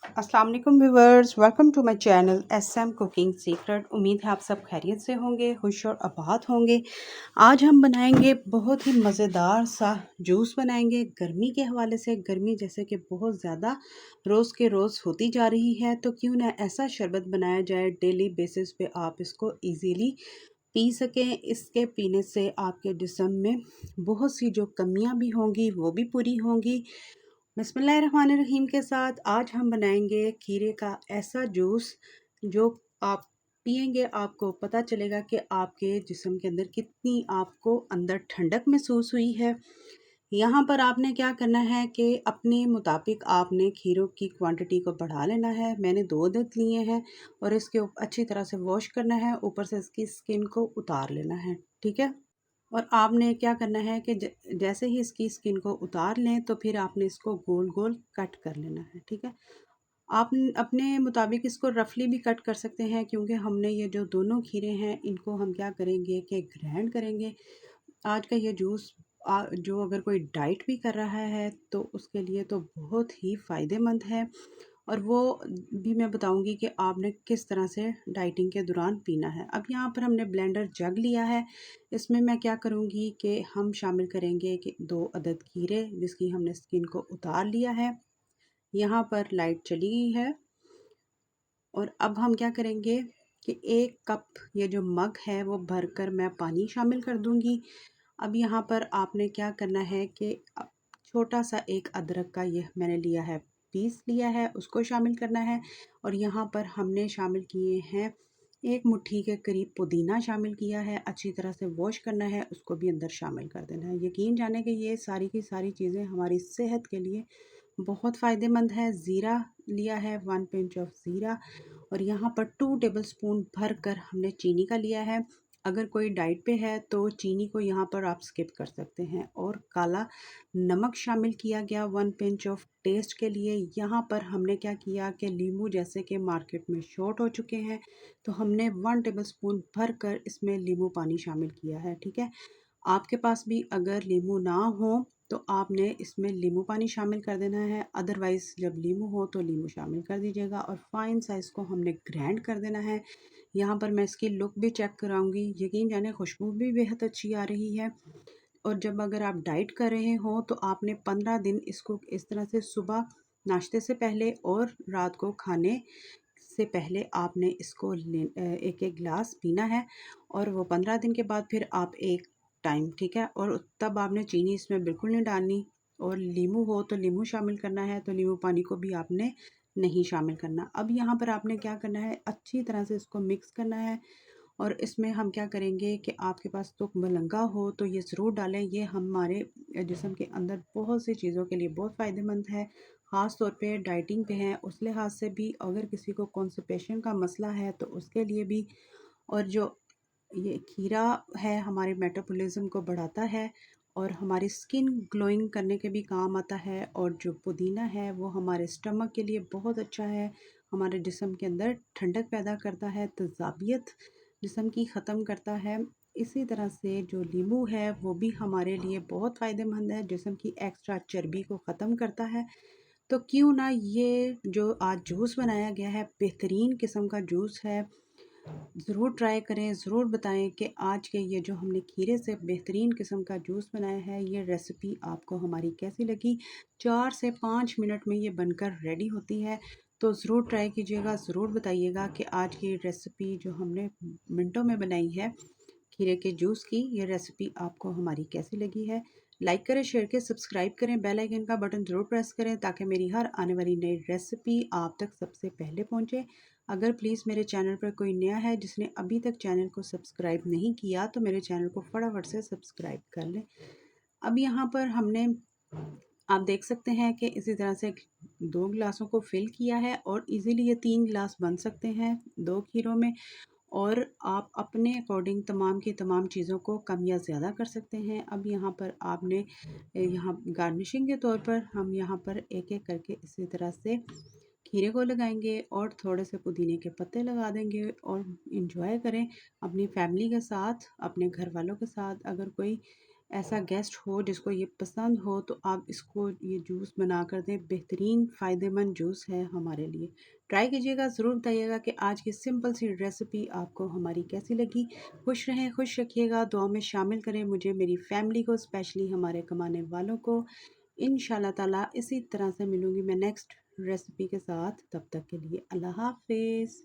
अस्सलाम वालेकुम viewers, welcome to my channel SM cooking secret. उम्मीद है आप सब खैरियत से होंगे, खुश और आबाद होंगे। आज हम बनाएंगे बहुत ही मज़ेदार सा जूस बनाएंगे गर्मी के हवाले से। गर्मी जैसे कि बहुत ज़्यादा रोज़ के रोज़ होती जा रही है, तो क्यों ना ऐसा शरबत बनाया जाए डेली बेसिस पे आप इसको इजीली पी सकें। इसके पीने से आपके जिस्म में बहुत सी जो कमियां भी होंगी वो भी पूरी होंगी। बिस्मिल्लाहिर्रहमानिर्रहीम के साथ आज हम बनाएंगे खीरे का ऐसा जूस जो आप पिएंगे आपको पता चलेगा कि आपके जिस्म के अंदर कितनी आपको अंदर ठंडक महसूस हुई है। यहाँ पर आपने क्या करना है कि अपने मुताबिक आपने खीरों की क्वांटिटी को बढ़ा लेना है। मैंने 2 अदद लिए हैं और इसके अच्छी तरह से वॉश करना है, ऊपर से इसकी स्किन को उतार लेना है, ठीक है। और आपने क्या करना है कि जैसे ही इसकी स्किन को उतार लें तो फिर आपने इसको गोल गोल कट कर लेना है, ठीक है। आप अपने मुताबिक इसको रफली भी कट कर सकते हैं, क्योंकि हमने ये जो दोनों खीरे हैं इनको हम क्या करेंगे कि ग्राइंड करेंगे। आज का ये जूस जो अगर कोई डाइट भी कर रहा है तो उसके लिए तो बहुत ही फ़ायदेमंद है। और वो भी मैं बताऊंगी कि आपने किस तरह से डाइटिंग के दौरान पीना है। अब यहाँ पर हमने ब्लेंडर जग लिया है। इसमें मैं क्या करूँगी कि हम शामिल करेंगे कि 2 अदद खीरे जिसकी हमने स्किन को उतार लिया है। यहाँ पर लाइट चली गई है और अब हम क्या करेंगे कि 1 कप ये जो मग है वो भरकर मैं पानी शामिल कर दूँगी। अब यहाँ पर आपने क्या करना है कि छोटा सा एक अदरक का ये मैंने लिया है, पीस लिया है, उसको शामिल करना है। और यहाँ पर हमने शामिल किए हैं 1 मुट्ठी के करीब पुदीना शामिल किया है, अच्छी तरह से वॉश करना है, उसको भी अंदर शामिल कर देना है। यकीन जाने कि ये सारी की सारी चीज़ें हमारी सेहत के लिए बहुत फ़ायदेमंद है। ज़ीरा लिया है, 1 पिंच ऑफ ज़ीरा। और यहाँ पर 2 टेबल स्पून भर कर हमने चीनी का लिया है। अगर कोई डाइट पे है तो चीनी को यहाँ पर आप स्किप कर सकते हैं। और काला नमक शामिल किया गया 1 पिंच ऑफ टेस्ट के लिए। यहाँ पर हमने क्या किया कि नींबू जैसे कि मार्केट में शॉर्ट हो चुके हैं तो हमने 1 टेबल स्पून भर कर इसमें नींबू पानी शामिल किया है, ठीक है। आपके पास भी अगर नींबू ना हो तो आपने इसमें नींबू पानी शामिल कर देना है, अदरवाइज़ जब नींबू हो तो नींबू शामिल कर दीजिएगा। और फाइन साइज़ को हमने ग्राइंड कर देना है। यहाँ पर मैं इसकी लुक भी चेक कराऊंगी, यकीन जाने खुशबू भी बेहद अच्छी आ रही है। और जब अगर आप डाइट कर रहे हो तो आपने 15 दिन इसको इस तरह से सुबह नाश्ते से पहले और रात को खाने से पहले आपने इसको एक एक गिलास पीना है। और वो 15 दिन के बाद फिर आप एक टाइम, ठीक है। और तब आपने चीनी इसमें बिल्कुल नहीं डालनी। और नींबू हो तो नींबू शामिल करना है, तो नींबू पानी को भी आपने नहीं शामिल करना। अब यहाँ पर आपने क्या करना है, अच्छी तरह से इसको मिक्स करना है। और इसमें हम क्या करेंगे कि आपके पास तो मलंगा हो तो ये ज़रूर डालें। ये हमारे जिस्म के अंदर बहुत सी चीज़ों के लिए बहुत फ़ायदेमंद है, ख़ास तौर पे डाइटिंग पे है उस लिहाज से भी। अगर किसी को कॉन्स्टिपेशन का मसला है तो उसके लिए भी। और जो ये खीरा है हमारे मेटाबॉलिज्म को बढ़ाता है और हमारी स्किन ग्लोइंग करने के भी काम आता है। और जो पुदीना है वो हमारे स्टमक के लिए बहुत अच्छा है, हमारे जिस्म के अंदर ठंडक पैदा करता है, तेज़ाबियत जिस्म की ख़त्म करता है। इसी तरह से जो नींबू है वो भी हमारे लिए बहुत फ़ायदेमंद है, जिस्म की एक्स्ट्रा चर्बी को ख़त्म करता है। तो क्यों ना ये जो आज जूस बनाया गया है बेहतरीन किस्म का जूस है, ज़रूर ट्राई करें, ज़रूर बताएं कि आज के ये जो हमने खीरे से बेहतरीन किस्म का जूस बनाया है ये रेसिपी आपको हमारी कैसी लगी। 4 से 5 मिनट में ये बनकर रेडी होती है, तो ज़रूर ट्राई कीजिएगा, ज़रूर बताइएगा कि आज की रेसिपी जो हमने मिनटों में बनाई है खीरे के जूस की, ये रेसिपी आपको हमारी कैसी लगी है। लाइक करें, शेयर करें, सब्सक्राइब करें, बेल आइकन का बटन ज़रूर प्रेस करें ताकि मेरी हर आने वाली नई रेसिपी आप तक सबसे पहले पहुंचे। अगर प्लीज़ मेरे चैनल पर कोई नया है जिसने अभी तक चैनल को सब्सक्राइब नहीं किया तो मेरे चैनल को फटाफट से सब्सक्राइब कर लें। अब यहाँ पर हमने आप देख सकते हैं कि इसी तरह से 2 गिलासों को फिल किया है और इजीली ये 3 गिलास बन सकते हैं 2 खीरों में। और आप अपने अकॉर्डिंग तमाम की तमाम चीज़ों को कम या ज़्यादा कर सकते हैं। अब यहाँ पर आपने यहाँ गार्निशिंग के तौर पर हम यहाँ पर एक एक करके इसी तरह से खीरे को लगाएंगे और थोड़े से पुदीने के पत्ते लगा देंगे और इंजॉय करें अपनी फैमिली के साथ, अपने घर वालों के साथ। अगर कोई ऐसा गेस्ट हो जिसको ये पसंद हो तो आप इसको ये जूस बना कर दें। बेहतरीन फ़ायदेमंद जूस है हमारे लिए। ट्राई कीजिएगा, ज़रूर बताइएगा कि आज की सिंपल सी रेसिपी आपको हमारी कैसी लगी। खुश रहें, खुश रखिएगा, दुआ में शामिल करें मुझे, मेरी फैमिली को, स्पेशली हमारे कमाने वालों को। इंशाल्लाह ताला इसी तरह से मिलूँगी मैं नेक्स्ट रेसिपी के साथ। तब तक के लिए अल्लाह हाफ़िज़।